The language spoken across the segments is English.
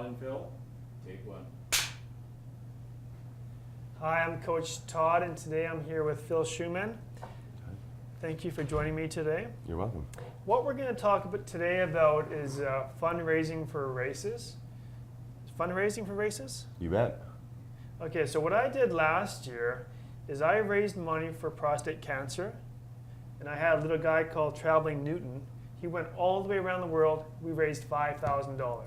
and Phil, take one. Hi, I'm Coach Todd, and today I'm here with Phil Schuman. Thank you for joining me today. You're welcome. What we're going to talk about today is fundraising for races. Fundraising for races? You bet. Okay, so what I did last year is I raised money for prostate cancer, and I had a little guy called Traveling Newton. He went all the way around the world. We raised $5,000,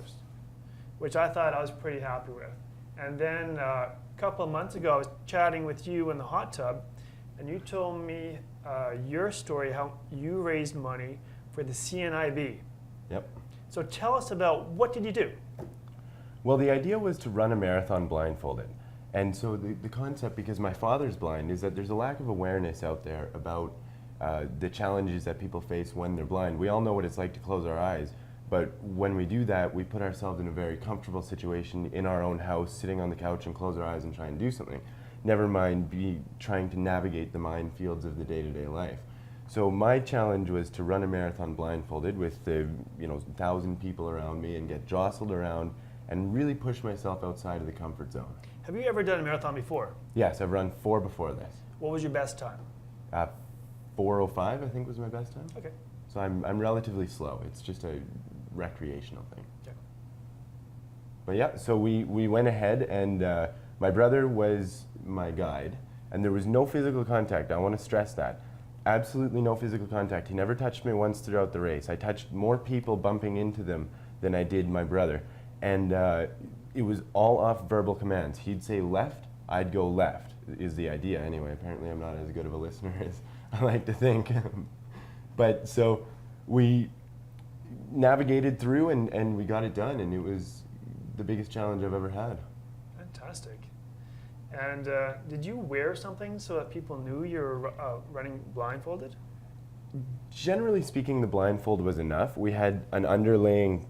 which I thought I was pretty happy with. And then a couple of months ago, I was chatting with you in the hot tub, and you told me your story, how you raised money for the CNIB. Yep. So tell us about what did you do? Well, the idea was to run a marathon blindfolded. And so the concept, because my father's blind, is that there's a lack of awareness out there about the challenges that people face when they're blind. We all know what it's like to close our eyes, but when we do that, we put ourselves in a very comfortable situation in our own house, sitting on the couch and close our eyes and try and do something. Never mind trying to navigate the minefields of the day-to-day life. So my challenge was to run a marathon blindfolded with the 1,000 people around me and get jostled around and really push myself outside of the comfort zone. Have you ever done a marathon before? Yes, I've run 4 before this. What was your best time? 4:05, I think, was my best time. Okay. So I'm relatively slow. It's just a recreational thing. Okay. But yeah, so we went ahead, and my brother was my guide, and there was no physical contact. I want to stress that. Absolutely no physical contact. He never touched me once throughout the race. I touched more people bumping into them than I did my brother. And it was all off verbal commands. He'd say left, I'd go left, is the idea anyway. Apparently I'm not as good of a listener as I like to think. But so we navigated through and we got it done, and it was the biggest challenge I've ever had. Fantastic. And did you wear something so that people knew you were running blindfolded? Generally speaking, the blindfold was enough. We had an underlaying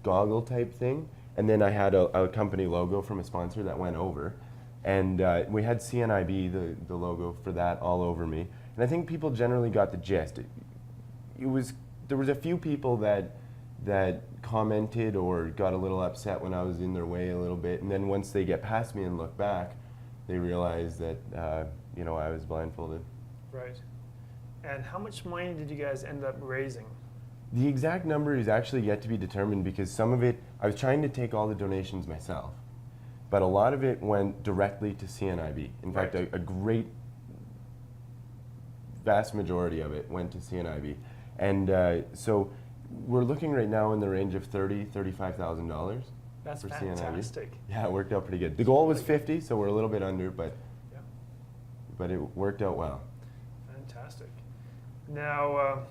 goggle type thing, and then I had a company logo from a sponsor that went over. And we had CNIB, the logo for that, all over me. And I think people generally got the gist. There was a few people that commented or got a little upset when I was in their way a little bit, and then once they get past me and look back, they realize that I was blindfolded. Right. And how much money did you guys end up raising? The exact number is actually yet to be determined, because some of it, I was trying to take all the donations myself, but a lot of it went directly to CNIB. In fact, a great vast majority of it went to CNIB. And so we're looking right now in the range of $30,000-$35,000. That's for fantastic. CNIB. Yeah, it worked out pretty good. The goal was 50, so we're a little bit under, but it worked out well. Fantastic. Now,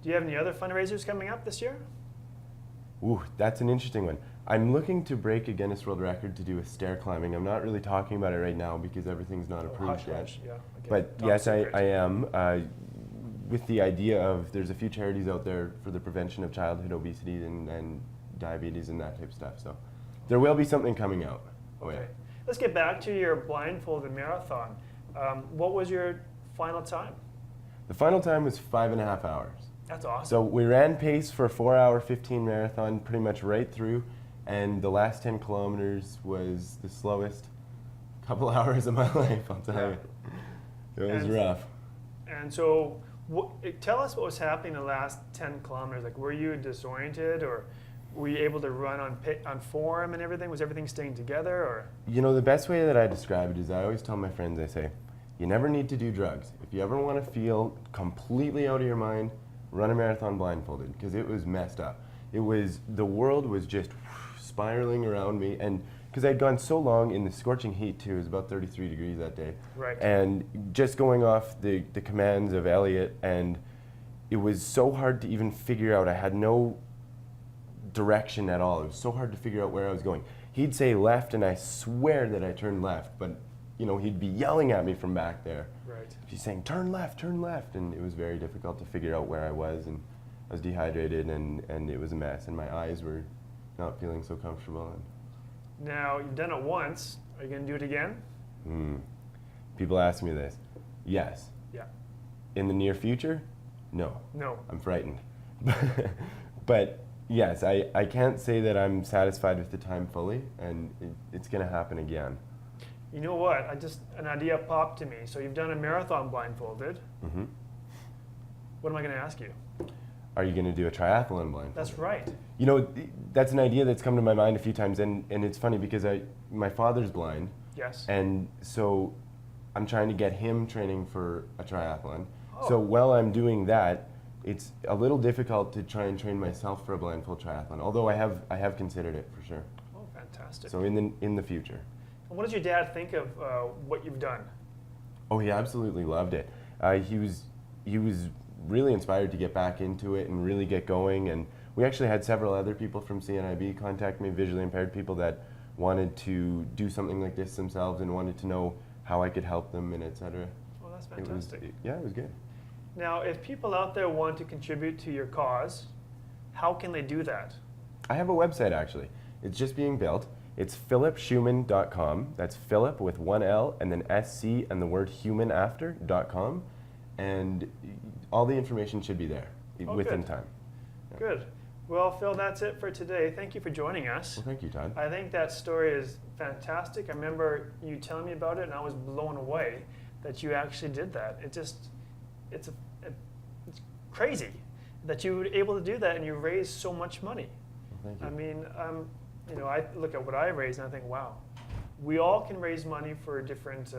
do you have any other fundraisers coming up this year? Ooh, that's an interesting one. I'm looking to break a Guinness World Record to do with stair climbing. I'm not really talking about it right now because everything's not approved yet. Hush. Yeah, okay. But Top yes, secret. I am, with the idea of there's a few charities out there for the prevention of childhood obesity and diabetes and that type of stuff. So there will be something coming out. Okay. Oh, yeah. Let's get back to your blindfolded marathon. What was your final time? The final time was 5.5 hours. That's awesome. So we ran pace for a 4-hour 15 marathon pretty much right through, and the last 10 kilometers was the slowest couple hours of my life, I'll tell you. It was rough. And so tell us what was happening the last 10 kilometers. Like, were you disoriented, or were you able to run on form and everything? Was everything staying together, or? The best way that I describe it is I always tell my friends, I say, you never need to do drugs. If you ever want to feel completely out of your mind, run a marathon blindfolded, because it was messed up. The world was just spiraling around me, and because I'd gone so long in the scorching heat too, it was about 33 degrees that day. Right. And just going off the commands of Elliot, and it was so hard to even figure out. I had no direction at all. It was so hard to figure out where I was going. He'd say left, and I swear that I turned left, but he'd be yelling at me from back there. Right. He's saying, turn left, and it was very difficult to figure out where I was, and I was dehydrated, and it was a mess, and my eyes were not feeling so comfortable. Now, you've done it once. Are you going to do it again? People ask me this. Yes. Yeah. In the near future? No. No. I'm frightened. But Yes, I can't say that I'm satisfied with the time fully, and it's going to happen again. You know what? An idea popped to me. So you've done a marathon blindfolded. Hmm. What am I going to ask you? Are you going to do a triathlon blindfolded? That's right. You know, that's an idea that's come to my mind a few times, and it's funny because my father's blind, Yes. and so I'm trying to get him training for a triathlon. Oh. So while I'm doing that, it's a little difficult to try and train myself for a blindfold triathlon, although I have considered it for sure. Oh, fantastic. So in the future. And what does your dad think of what you've done? Oh, he absolutely loved it. He was really inspired to get back into it and really get going. And we actually had several other people from CNIB contact me, visually impaired people that wanted to do something like this themselves and wanted to know how I could help them and etc. Oh, that's fantastic. It was good. Now, if people out there want to contribute to your cause, how can they do that? I have a website actually. It's just being built. It's philipschuman.com. That's Philip with one L and then SC and the word human after.com. And all the information should be there within good. time. Yeah. Good. Well, Phil, that's it for today. Thank you for joining us. Well, thank you, Todd. I think that story is fantastic. I remember you telling me about it, and I was blown away that you actually did that. It's crazy that you were able to do that, and you raised so much money. Well, thank you. I mean, I look at what I raised, and I think, wow, we all can raise money for different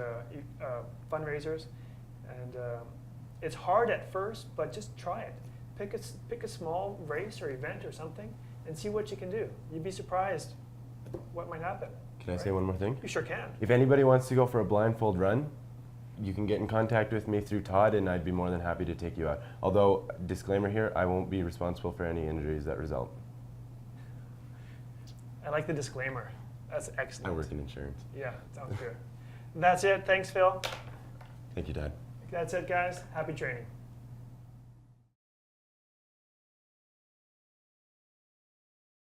fundraisers, and it's hard at first, but just try it. Pick a small race or event or something and see what you can do. You'd be surprised what might happen. Can I say one more thing? You sure can. If anybody wants to go for a blindfold run, you can get in contact with me through Todd and I'd be more than happy to take you out. Although, disclaimer here, I won't be responsible for any injuries that result. I like the disclaimer. That's excellent. I work in insurance. Yeah, sounds good. That's it. Thanks, Phil. Thank you, Todd. That's it, guys. Happy training.